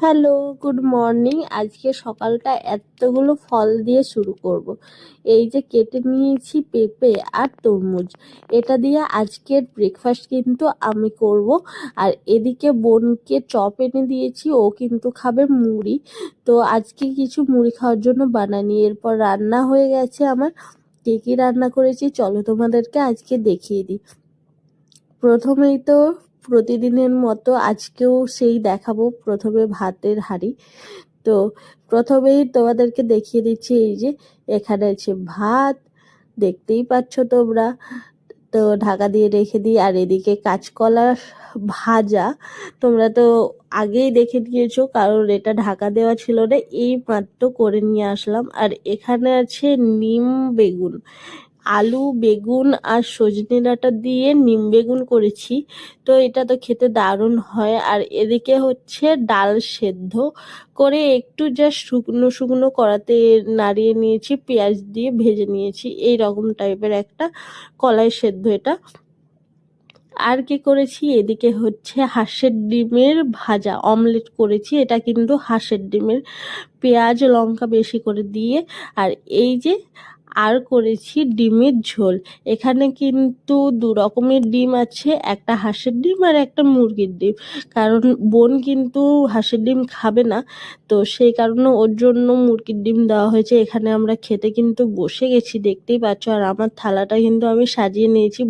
Hello, good morning. আজকে সকালটা এতগুলো ফল দিয়ে শুরু করব। এই যে কেটে নিয়েছি পেঁপে আর তরমুজ, এটা দিয়ে আজকের ব্রেকফাস্ট কিন্তু আমি করব। আর এদিকে বোনকে চপ এনে দিয়েছি, ও কিন্তু খাবে মুড়ি। তো আজকে কিছু মুড়ি খাওয়ার জন্য বানানি। এরপর রান্না হয়ে গেছে আমার। কি রান্না করেছি চলো তোমাদেরকে আজকে দেখিয়ে দিই। প্রথমেই তো প্রতিদিনের মতো আজকেও সেই দেখাবো। প্রথমে ভাতের হাঁড়ি। তো প্রথমেই তোমাদেরকে দেখিয়ে দিচ্ছি, এই যে এখানে আছে ভাত, দেখতেই পাচ্ছ তোমরা। তো ঢাকা দিয়ে রেখে দিই। আর এদিকে কাঁচকলা ভাজা, তোমরা তো আগেই দেখে নিয়েছো কারণ এটা ঢাকা দেওয়া ছিল না, এই মাত্র করে নিয়ে আসলাম। আর এখানে আছে নিম বেগুন, আলু বেগুন আর সজনে ডাঁটা দিয়ে নিম বেগুন করেছি। তো এটা তো খেতে দারুণ হয়। আর এদিকে হচ্ছে ডাল সেদ্ধ করে একটু জাস্ট শুকনো শুকনো কড়াতে নাড়িয়ে নিয়েছি, পেঁয়াজ দিয়ে ভেজে নিয়েছি। এই রকম টাইপের একটা কলাই সেদ্ধ এটা। আর কি করেছি, এদিকে হচ্ছে হাঁসের ডিমের ভাজা, অমলেট করেছি। এটা কিন্তু হাঁসের ডিমের, পেঁয়াজ লঙ্কা বেশি করে দিয়ে। আর এই যে আর করেছি ডিমের ঝোল। এখানে কিন্তু দু রকমের ডিম আছে, একটা হাঁসের ডিম আর একটা মুরগির ডিম। কারণ বোন কিন্তু হাঁসের ডিম খাবে না, তো সেই কারণে ওর জন্য মুরগির ডিম দেওয়া হয়েছে। এখানে আমরা খেতে কিন্তু বসে গেছি, দেখতেই পাচ্ছ। আর আমার থালাটা কিন্তু আমি সাজিয়ে নিয়েছি।